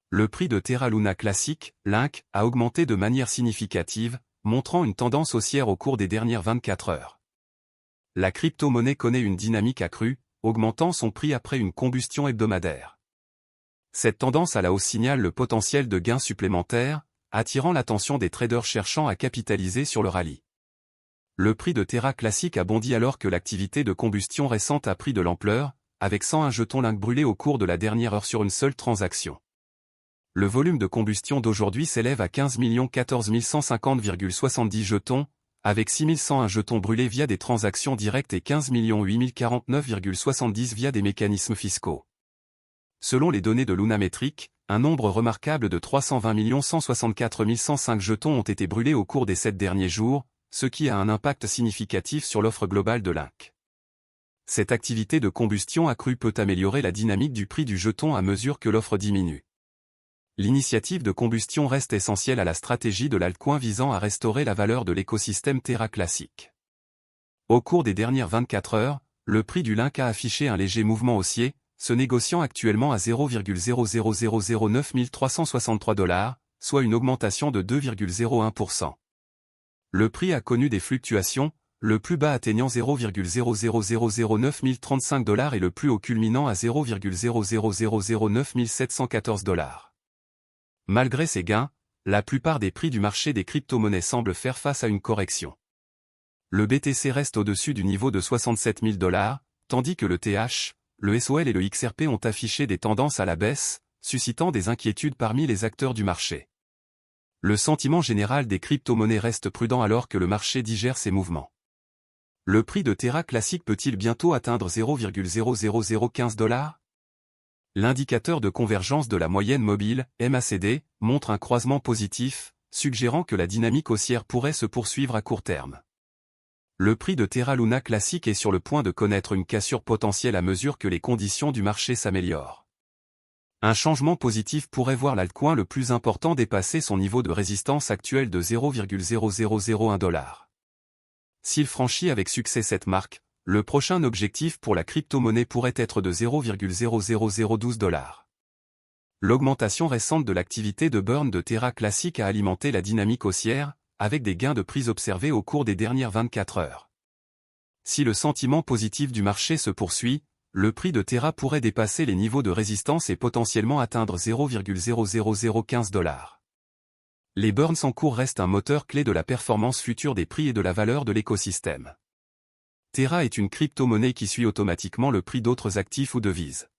le prix de Terra Luna classique, Link, a augmenté de manière significative, montrant une tendance haussière au cours des dernières 24 heures. La crypto-monnaie connaît une dynamique accrue, augmentant son prix après une combustion hebdomadaire. Cette tendance à la hausse signale le potentiel de gains supplémentaires, attirant l'attention des traders cherchant à capitaliser sur le rallye. Le prix de Terra classique a bondi alors que l'activité de combustion récente a pris de l'ampleur, avec 101 jetons Link brûlés au cours de la dernière heure sur une seule transaction. Le volume de combustion d'aujourd'hui s'élève à 15 14 150,70 jetons, avec 6 101 jetons brûlés via des transactions directes et 15 8 049,70 via des mécanismes fiscaux. Selon les données de Lunametric, un nombre remarquable de 320 164 105 jetons ont été brûlés au cours des 7 derniers jours, ce qui a un impact significatif sur l'offre globale de Link. Cette activité de combustion accrue peut améliorer la dynamique du prix du jeton à mesure que l'offre diminue. L'initiative de combustion reste essentielle à la stratégie de l'altcoin visant à restaurer la valeur de l'écosystème Terra classique. Au cours des dernières 24 heures, le prix du Link a affiché un léger mouvement haussier, se négociant actuellement à 0,00009 363 $, soit une augmentation de 2,01%. Le prix a connu des fluctuations, le plus bas atteignant 0,00009 035 $ et le plus haut culminant à 0,00009 714 $. Malgré ces gains, la plupart des prix du marché des crypto-monnaies semblent faire face à une correction. Le BTC reste au-dessus du niveau de 67 000 $, tandis que le TH, le SOL et le XRP ont affiché des tendances à la baisse, suscitant des inquiétudes parmi les acteurs du marché. Le sentiment général des crypto-monnaies reste prudent alors que le marché digère ces mouvements. Le prix de Terra classique peut-il bientôt atteindre 0,00015 $? L'indicateur de convergence de la moyenne mobile, MACD, montre un croisement positif, suggérant que la dynamique haussière pourrait se poursuivre à court terme. Le prix de Terra Luna classique est sur le point de connaître une cassure potentielle à mesure que les conditions du marché s'améliorent. Un changement positif pourrait voir l'altcoin le plus important dépasser son niveau de résistance actuel de 0,0001 $. S'il franchit avec succès cette marque, le prochain objectif pour la crypto-monnaie pourrait être de 0,00012 $. L'augmentation récente de l'activité de burn de Terra classique a alimenté la dynamique haussière, avec des gains de prix observés au cours des dernières 24 heures. Si le sentiment positif du marché se poursuit, le prix de Terra pourrait dépasser les niveaux de résistance et potentiellement atteindre 0,00015 $. Les burns en cours restent un moteur clé de la performance future des prix et de la valeur de l'écosystème. Terra est une crypto-monnaie qui suit automatiquement le prix d'autres actifs ou devises.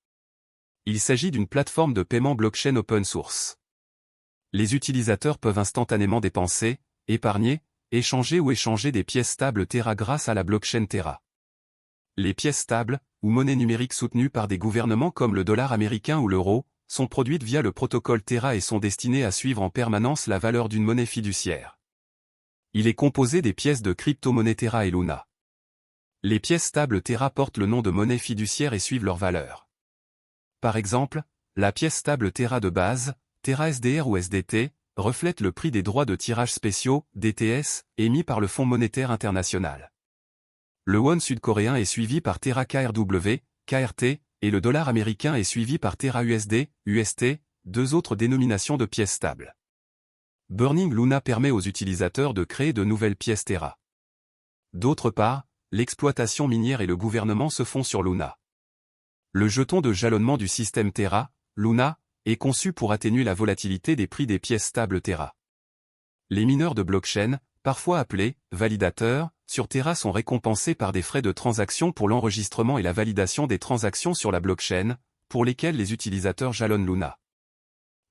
Il s'agit d'une plateforme de paiement blockchain open source. Les utilisateurs peuvent instantanément dépenser, épargner, échanger ou échanger des pièces stables Terra grâce à la blockchain Terra. Les pièces stables, ou monnaies numériques soutenues par des gouvernements comme le dollar américain ou l'euro, sont produites via le protocole Terra et sont destinées à suivre en permanence la valeur d'une monnaie fiduciaire. Il est composé des pièces de crypto-monnaie Terra et Luna. Les pièces stables Terra portent le nom de monnaie fiduciaire et suivent leur valeur. Par exemple, la pièce stable Terra de base, Terra SDR ou SDT, reflète le prix des droits de tirage spéciaux, DTS, émis par le Fonds monétaire international. Le won sud-coréen est suivi par Terra KRW, KRT, et le dollar américain est suivi par Terra USD, UST, deux autres dénominations de pièces stables. Burning Luna permet aux utilisateurs de créer de nouvelles pièces Terra. D'autre part, l'exploitation minière et le gouvernement se font sur Luna. Le jeton de jalonnement du système Terra, Luna, est conçu pour atténuer la volatilité des prix des pièces stables Terra. Les mineurs de blockchain, parfois appelés validateurs, sur Terra sont récompensés par des frais de transaction pour l'enregistrement et la validation des transactions sur la blockchain, pour lesquelles les utilisateurs jalonnent Luna.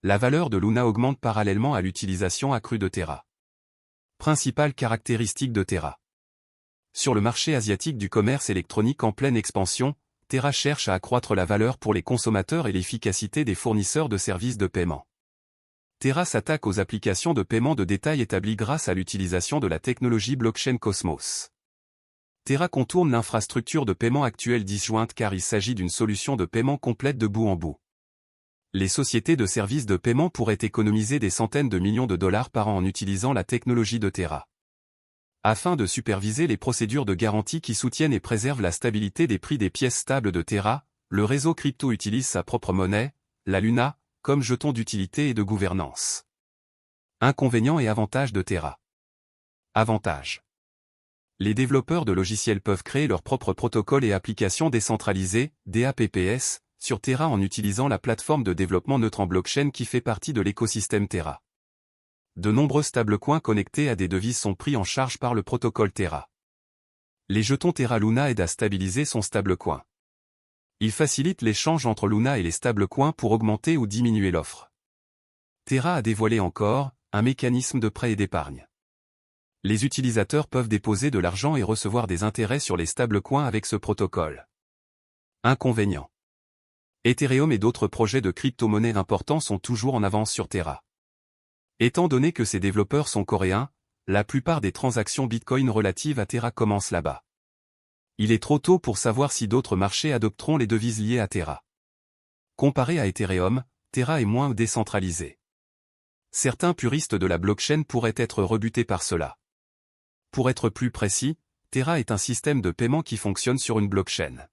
La valeur de Luna augmente parallèlement à l'utilisation accrue de Terra. Principales caractéristiques de Terra. Sur le marché asiatique du commerce électronique en pleine expansion, Terra cherche à accroître la valeur pour les consommateurs et l'efficacité des fournisseurs de services de paiement. Terra s'attaque aux applications de paiement de détail établies grâce à l'utilisation de la technologie blockchain Cosmos. Terra contourne l'infrastructure de paiement actuelle disjointe car il s'agit d'une solution de paiement complète de bout en bout. Les sociétés de services de paiement pourraient économiser des centaines de millions de dollars par an en utilisant la technologie de Terra. Afin de superviser les procédures de garantie qui soutiennent et préservent la stabilité des prix des pièces stables de Terra, le réseau crypto utilise sa propre monnaie, la Luna, comme jeton d'utilité et de gouvernance. Inconvénients et avantages de Terra. Avantages. Les développeurs de logiciels peuvent créer leurs propres protocoles et applications décentralisées, DApps, sur Terra en utilisant la plateforme de développement neutre en blockchain qui fait partie de l'écosystème Terra. De nombreux stablecoins connectés à des devises sont pris en charge par le protocole Terra. Les jetons Terra Luna aident à stabiliser son stablecoin. Ils facilitent l'échange entre Luna et les stablecoins pour augmenter ou diminuer l'offre. Terra a dévoilé encore un mécanisme de prêt et d'épargne. Les utilisateurs peuvent déposer de l'argent et recevoir des intérêts sur les stablecoins avec ce protocole. Inconvénients. Ethereum et d'autres projets de crypto-monnaies importants sont toujours en avance sur Terra. Étant donné que ces développeurs sont coréens, la plupart des transactions Bitcoin relatives à Terra commencent là-bas. Il est trop tôt pour savoir si d'autres marchés adopteront les devises liées à Terra. Comparé à Ethereum, Terra est moins décentralisé. Certains puristes de la blockchain pourraient être rebutés par cela. Pour être plus précis, Terra est un système de paiement qui fonctionne sur une blockchain.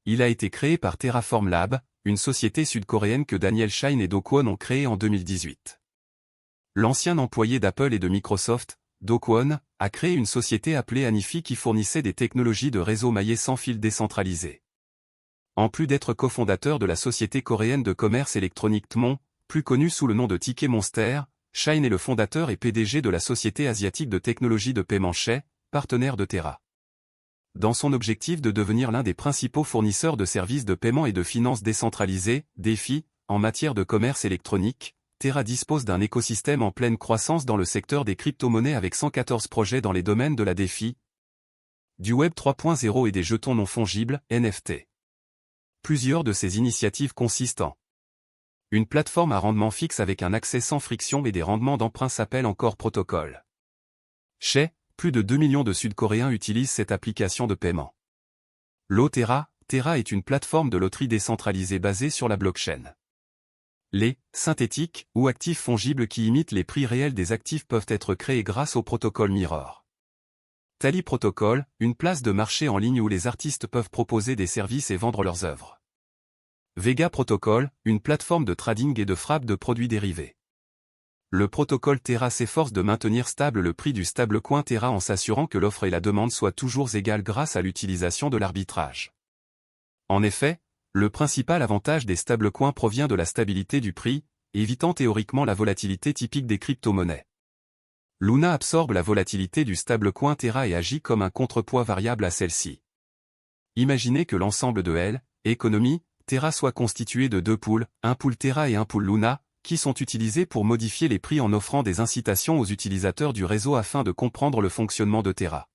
Il a été créé par Terraform Lab, une société sud-coréenne que Daniel Shine et Do Kwon ont créée en 2018. L'ancien employé d'Apple et de Microsoft, Do Kwon, a créé une société appelée Anifi qui fournissait des technologies de réseau maillé sans fil décentralisé. En plus d'être cofondateur de la société coréenne de commerce électronique Tmon, plus connue sous le nom de Ticket Monster, Shine est le fondateur et PDG de la société asiatique de technologie de paiement Shay, partenaire de Terra. Dans son objectif de devenir l'un des principaux fournisseurs de services de paiement et de finances décentralisées, DeFi, en matière de commerce électronique, Terra dispose d'un écosystème en pleine croissance dans le secteur des crypto-monnaies avec 114 projets dans les domaines de la DeFi, du Web 3.0 et des jetons non fongibles, NFT. Plusieurs de ces initiatives consistent en une plateforme à rendement fixe avec un accès sans friction et des rendements d'emprunt s'appelle encore protocole. Shay, plus de 2 millions de Sud-Coréens utilisent cette application de paiement. Terra est une plateforme de loterie décentralisée basée sur la blockchain. Les synthétiques ou actifs fongibles qui imitent les prix réels des actifs peuvent être créés grâce au protocole Mirror. Tally Protocol, une place de marché en ligne où les artistes peuvent proposer des services et vendre leurs œuvres. Vega Protocol, une plateforme de trading et de frappe de produits dérivés. Le protocole Terra s'efforce de maintenir stable le prix du stablecoin Terra en s'assurant que l'offre et la demande soient toujours égales grâce à l'utilisation de l'arbitrage. En effet, le principal avantage des stablecoins provient de la stabilité du prix, évitant théoriquement la volatilité typique des crypto-monnaies. Luna absorbe la volatilité du stablecoin Terra et agit comme un contrepoids variable à celle-ci. Imaginez que l'ensemble de L, économie, Terra soit constitué de deux pools, un pool Terra et un pool Luna, qui sont utilisés pour modifier les prix en offrant des incitations aux utilisateurs du réseau afin de comprendre le fonctionnement de Terra.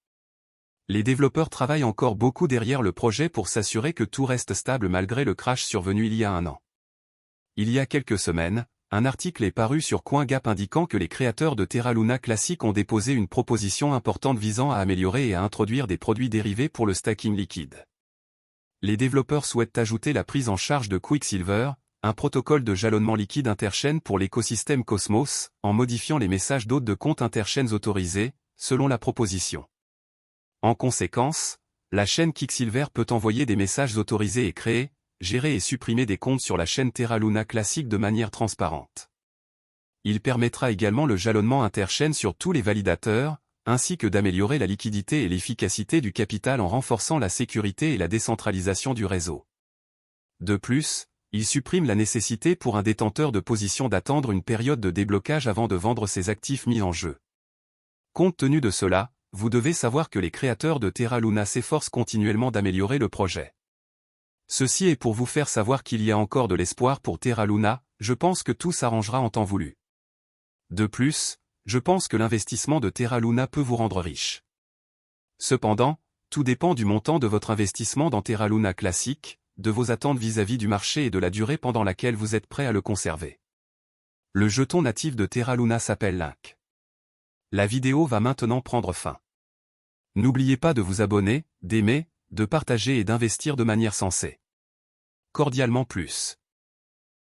Les développeurs travaillent encore beaucoup derrière le projet pour s'assurer que tout reste stable malgré le crash survenu il y a un an. Il y a quelques semaines, un article est paru sur CoinGap indiquant que les créateurs de Terra Luna Classic ont déposé une proposition importante visant à améliorer et à introduire des produits dérivés pour le stacking liquide. Les développeurs souhaitent ajouter la prise en charge de Quicksilver, un protocole de jalonnement liquide interchaîne pour l'écosystème Cosmos, en modifiant les messages d'hôtes de compte interchaînes autorisés, selon la proposition. En conséquence, la chaîne Quicksilver peut envoyer des messages autorisés et créer, gérer et supprimer des comptes sur la chaîne Terra Luna Classic de manière transparente. Il permettra également le jalonnement interchaîne sur tous les validateurs, ainsi que d'améliorer la liquidité et l'efficacité du capital en renforçant la sécurité et la décentralisation du réseau. De plus, il supprime la nécessité pour un détenteur de position d'attendre une période de déblocage avant de vendre ses actifs mis en jeu. Compte tenu de cela, vous devez savoir que les créateurs de Terra Luna s'efforcent continuellement d'améliorer le projet. Ceci est pour vous faire savoir qu'il y a encore de l'espoir pour Terra Luna, je pense que tout s'arrangera en temps voulu. De plus, je pense que l'investissement de Terra Luna peut vous rendre riche. Cependant, tout dépend du montant de votre investissement dans Terra Luna Classic, de vos attentes vis-à-vis du marché et de la durée pendant laquelle vous êtes prêt à le conserver. Le jeton natif de Terra Luna s'appelle Link. La vidéo va maintenant prendre fin. N'oubliez pas de vous abonner, d'aimer, de partager et d'investir de manière sensée. Cordialement plus.